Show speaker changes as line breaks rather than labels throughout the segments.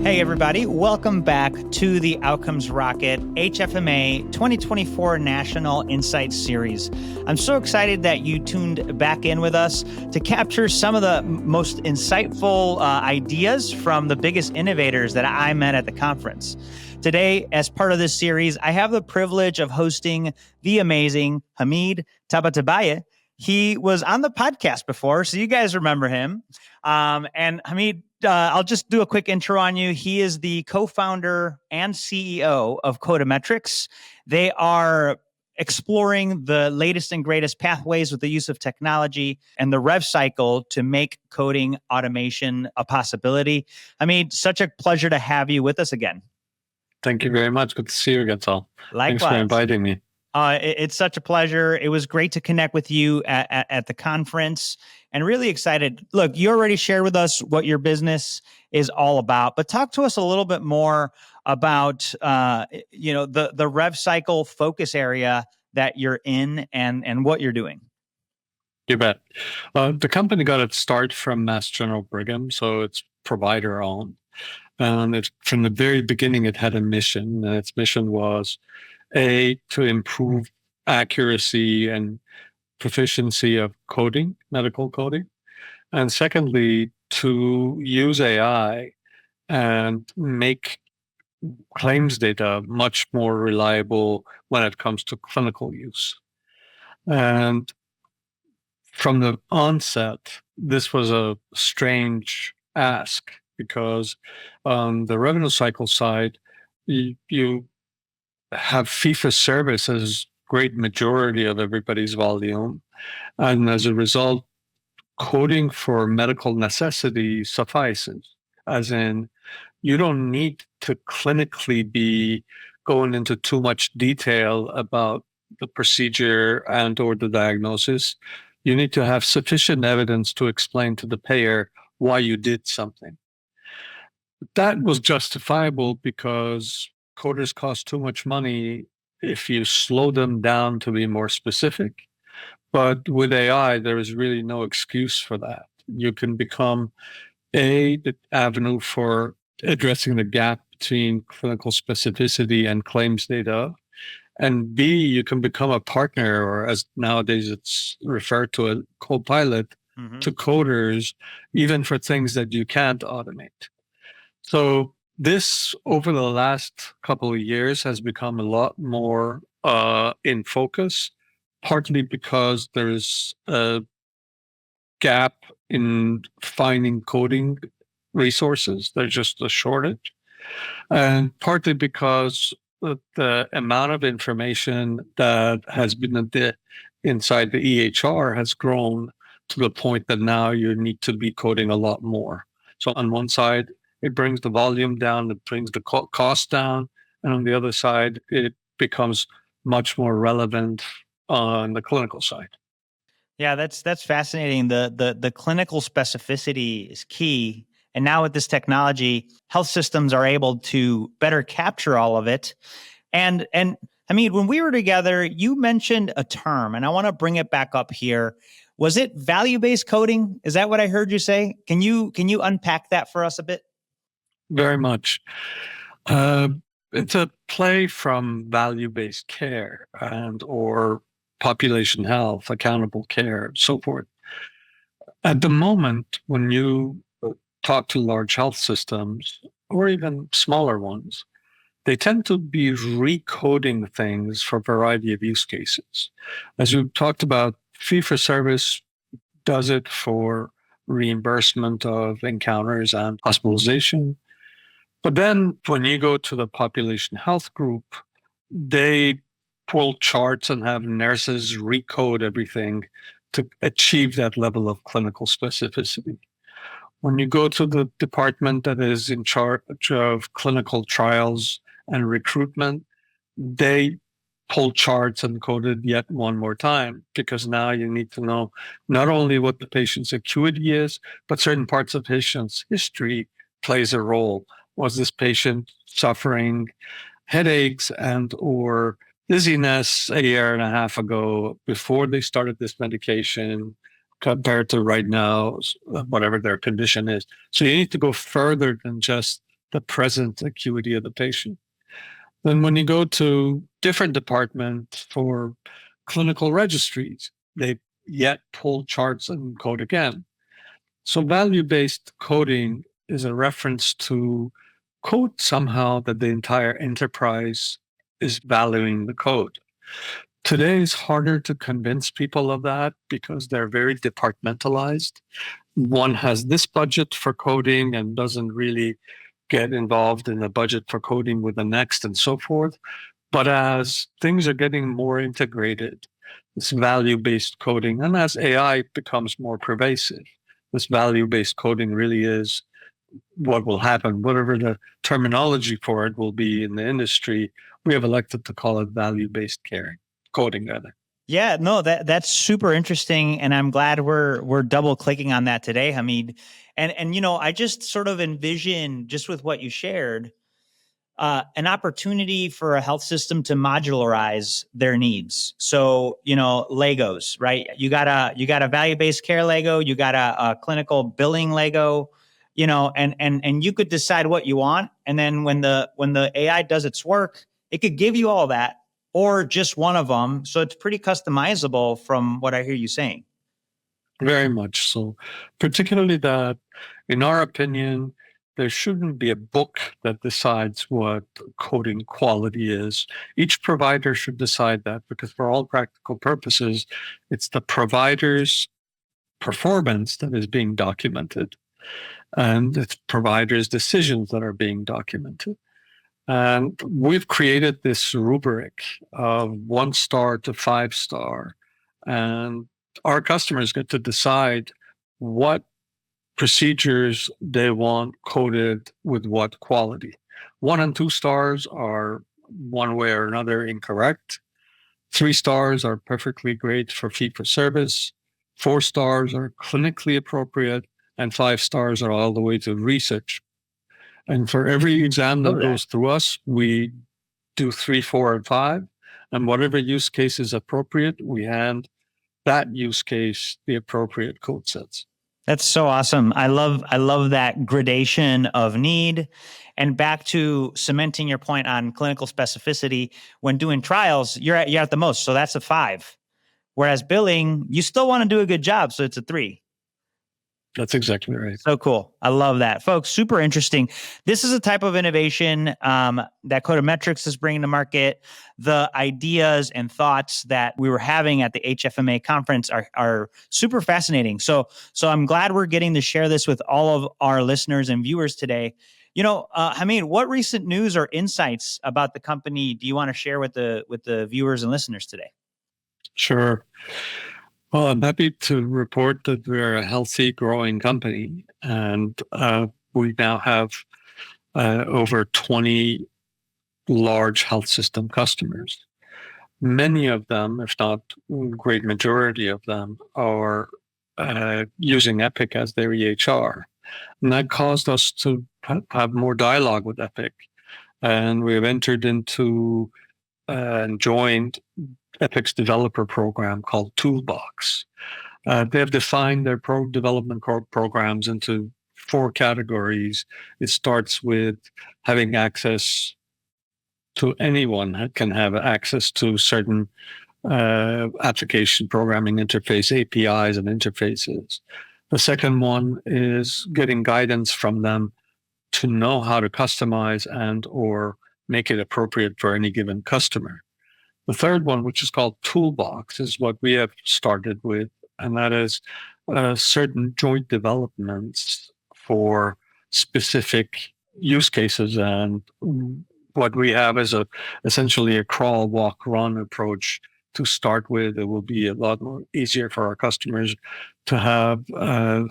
Hey, everybody. Welcome back to the Outcomes Rocket HFMA 2024 National Insights Series. I'm so excited that you tuned back in with us to capture some of the most insightful ideas from the biggest innovators that I met at the conference. Today, as part of this series, I have the privilege of hosting the amazing Hamid Tabatabaie. He was on the podcast before, so you guys remember him. And Hamid, I'll just do a quick intro on you. He is the co-founder and CEO of CodaMetrix. They are exploring the latest and greatest pathways with the use of technology and the rev cycle to make coding automation a possibility. Hamid, such a pleasure to have you with us again.
Thank you very much. Good to see you again, Saul.
Likewise.
Thanks for inviting me.
It's such a pleasure. It was great to connect with you at the conference and really excited. Look, you already shared with us what your business is all about, but talk to us a little bit more about, the rev cycle focus area that you're in and what you're doing.
You bet. The company got its start from Mass General Brigham, so it's provider owned. And from the very beginning, it had a mission, and its mission was to improve accuracy and proficiency of coding, medical coding. And secondly, to use AI and make claims data much more reliable when it comes to clinical use. And from the onset, this was a strange ask because on the revenue cycle side, you have fee-for-service as great majority of everybody's volume. And as a result, coding for medical necessity suffices, as in you don't need to clinically be going into too much detail about the procedure and or the diagnosis. You need to have sufficient evidence to explain to the payer why you did something. That was justifiable because coders cost too much money if you slow them down to be more specific. But with AI, there is really no excuse for that. You can become the avenue for addressing the gap between clinical specificity and claims data. And B, you can become a partner, or as nowadays it's referred to, a co-pilot to coders, even for things that you can't automate. So this, over the last couple of years, has become a lot more in focus, partly because there is a gap in finding coding resources. There's just a shortage. And partly because the amount of information that has been inside the EHR has grown to the point that now you need to be coding a lot more. So on one side, it brings the volume down, it brings the cost down. And on the other side, it becomes much more relevant on the clinical side.
Yeah, that's fascinating. The clinical specificity is key. And now with this technology, health systems are able to better capture all of it. And Hamid, when we were together, you mentioned a term, and I want to bring it back up here. Was it value-based coding? Is that what I heard you say? Can you unpack that for us a bit?
Very much. It's a play from value-based care and or population health, accountable care, so forth. At the moment, when you talk to large health systems or even smaller ones, they tend to be recoding things for a variety of use cases. As we talked about, fee-for-service does it for reimbursement of encounters and hospitalization. But then when you go to the population health group, they pull charts and have nurses recode everything to achieve that level of clinical specificity. When you go to the department that is in charge of clinical trials and recruitment, they pull charts and code it yet one more time, because now you need to know not only what the patient's acuity is, but certain parts of patient's history plays a role. Was this patient suffering headaches and or dizziness a year and a half ago before they started this medication compared to right now, whatever their condition is? So you need to go further than just the present acuity of the patient. Then when you go to different departments for clinical registries, they yet pull charts and code again. So value-based coding is a reference to code somehow that the entire enterprise is valuing the code. Today is harder to convince people of that because they're very departmentalized. One has this budget for coding and doesn't really get involved in the budget for coding with the next and so forth. But as things are getting more integrated, this value-based coding, and as AI becomes more pervasive, this value-based coding really is what will happen. Whatever the terminology for it will be in the industry, we have elected to call it value-based coding rather.
Yeah, no, that's super interesting, and I'm glad we're double clicking on that today, Hamid. And I just sort of envision, just with what you shared, an opportunity for a health system to modularize their needs. So, Legos, right? You got a value-based care Lego, you got a clinical billing Lego, and you could decide what you want. And then when the AI does its work, it could give you all that or just one of them. So it's pretty customizable from what I hear you saying.
Very much so. Particularly that, in our opinion, there shouldn't be a book that decides what coding quality is. Each provider should decide that because, for all practical purposes, it's the provider's performance that is being documented, and it's providers' decisions that are being documented. And we've created this rubric of 1 star to 5 star, and our customers get to decide what procedures they want coded with what quality. 1 and 2 stars are one way or another incorrect. 3 stars are perfectly great for fee for service. 4 stars are clinically appropriate, and 5 stars are all the way to research. And for every exam that goes through us, we do 3, 4, and 5. And whatever use case is appropriate, we hand that use case the appropriate code sets.
That's so awesome. I love that gradation of need. And back to cementing your point on clinical specificity, when doing trials, you're at the most. So that's a 5. Whereas billing, you still want to do a good job. So it's a 3.
That's exactly right.
So cool. I love that. Folks, super interesting. This is a type of innovation that CodaMetrix is bringing to market. The ideas and thoughts that we were having at the HFMA conference are super fascinating. So I'm glad we're getting to share this with all of our listeners and viewers today. Hamid, what recent news or insights about the company do you want to share with the viewers and listeners today?
Sure. Well, I'm happy to report that we're a healthy, growing company, and we now have over 20 large health system customers. Many of them, if not great majority of them, are using Epic as their EHR. And that caused us to have more dialogue with Epic. And we've entered into and joined Epic's developer program called Toolbox. They have defined their development programs into 4 categories. It starts with having access to anyone can have access to certain application programming interface, APIs and interfaces. The second one is getting guidance from them to know how to customize and or make it appropriate for any given customer. The third one, which is called Toolbox, is what we have started with, and that is certain joint developments for specific use cases. And what we have is essentially a crawl, walk, run approach to start with. It will be a lot more easier for our customers to have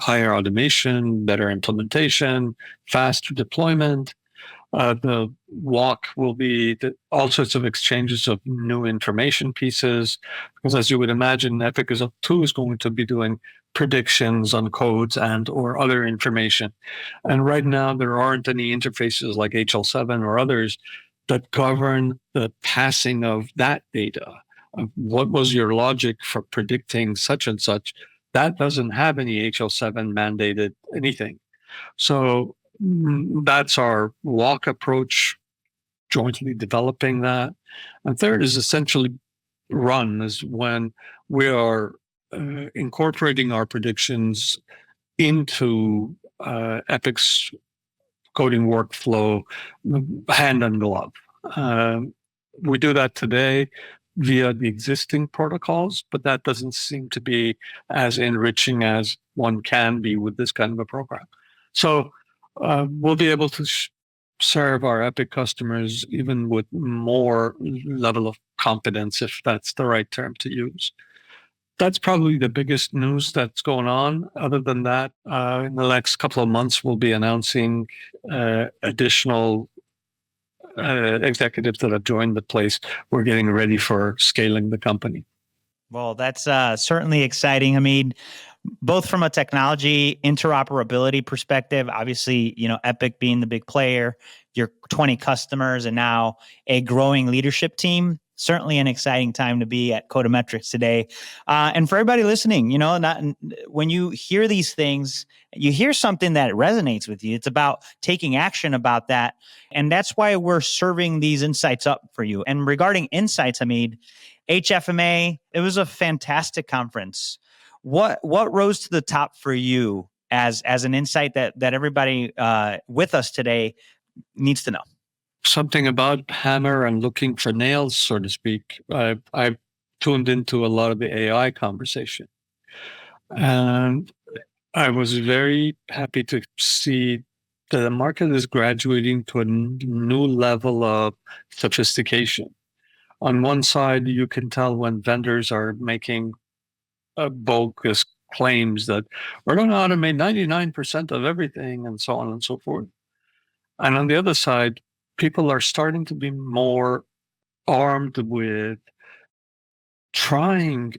higher automation, better implementation, faster deployment. The walk will be all sorts of exchanges of new information pieces, because as you would imagine, Epic is going to be doing predictions on codes and or other information. And right now, there aren't any interfaces like HL7 or others that govern the passing of that data. What was your logic for predicting such and such? That doesn't have any HL7 mandated anything. So That's our walk approach, jointly developing that. And third is essentially run, is when we are incorporating our predictions into Epic's coding workflow, hand and glove. Um, we do that today via the existing protocols, but that doesn't seem to be as enriching as one can be with this kind of a program. So we'll be able to serve our Epic customers even with more level of confidence, if that's the right term to use. That's probably the biggest news that's going on. Other than that, in the next couple of months, we'll be announcing additional executives that have joined the place. We're getting ready for scaling the company.
Well, that's certainly exciting, Hamid, both from a technology interoperability perspective. Obviously, Epic being the big player, your 20 customers, and now a growing leadership team. Certainly an exciting time to be at CodaMetrix today. And for everybody listening, when you hear these things, you hear something that resonates with you. It's about taking action about that. And that's why we're serving these insights up for you. And regarding insights, Hamid, HFMA, it was a fantastic conference. What rose to the top for you as an insight that everybody with us today needs to know?
Something about hammer and looking for nails, so to speak. I've tuned into a lot of the AI conversation, and I was very happy to see that the market is graduating to a new level of sophistication. On one side, you can tell when vendors are making bogus claims that we're going to automate 99% of everything and so on and so forth. And on the other side, people are starting to be more armed with trying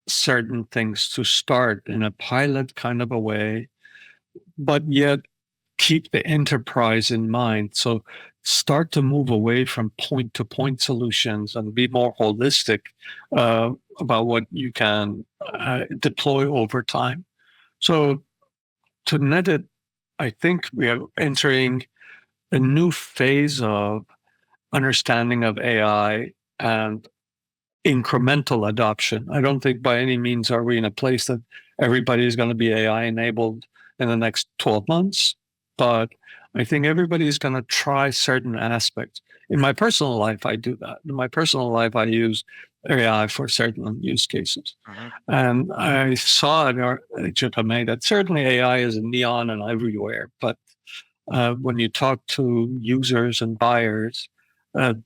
certain things to start in a pilot kind of a way, but yet keep the enterprise in mind. So start to move away from point to point solutions and be more holistic about what you can deploy over time. So to net it, I think we are entering a new phase of understanding of AI and incremental adoption. I don't think by any means are we in a place that everybody is going to be AI enabled in the next 12 months, but I think everybody is going to try certain aspects. In my personal life, I do that. In my personal life, I use AI for certain use cases. And I saw at our HFMA that certainly AI is neon and everywhere, but when you talk to users and buyers,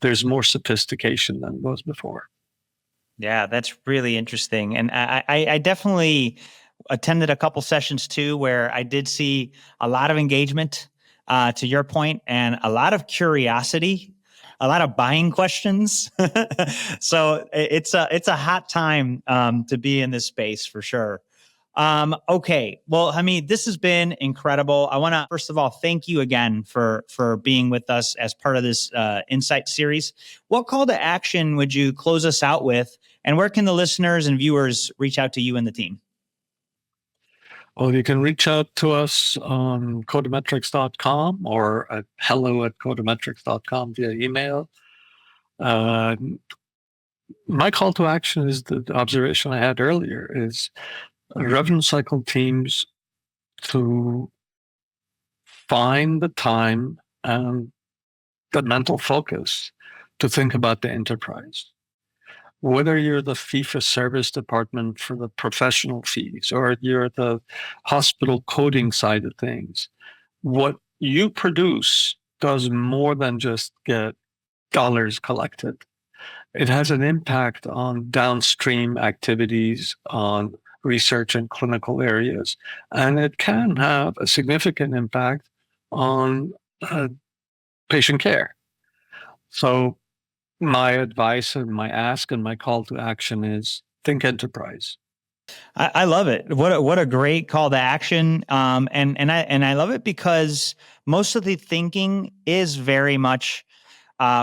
there's more sophistication than was before.
Yeah, that's really interesting. And I definitely attended a couple sessions too, where I did see a lot of engagement, to your point, and a lot of curiosity, a lot of buying questions. So it's a hot time to be in this space for sure. Okay. Well, Hamid, this has been incredible. I want to, first of all, thank you again for being with us as part of this Insight series. What call to action would you close us out with? And where can the listeners and viewers reach out to you and the team?
Well, you can reach out to us on codametrix.com or at hello@codametrix.com via email. My call to action is the observation I had earlier is revenue cycle teams to find the time and the mental focus to think about the enterprise. Whether you're the fee-for-service department for the professional fees or you're the hospital coding side of things, what you produce does more than just get dollars collected. It has an impact on downstream activities, on research and clinical areas, and it can have a significant impact on patient care. So my advice and my ask and my call to action is think enterprise.
I love it. What a great call to action. And I love it because most of the thinking is very much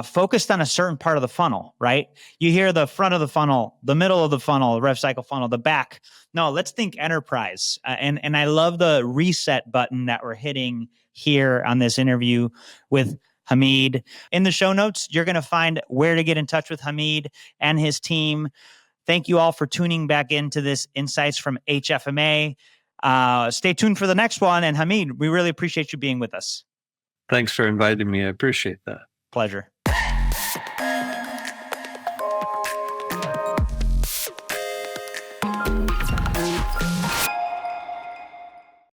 focused on a certain part of the funnel, right? You hear the front of the funnel, the middle of the funnel, the rev cycle funnel, the back, No, let's think enterprise. And I love the reset button that we're hitting here on this interview with Hamid. In the show notes, you're going to find where to get in touch with Hamid and his team. Thank you all for tuning back into this Insights from HFMA. Stay tuned for the next one. And Hamid, we really appreciate you being with us.
Thanks for inviting me. I appreciate that.
Pleasure.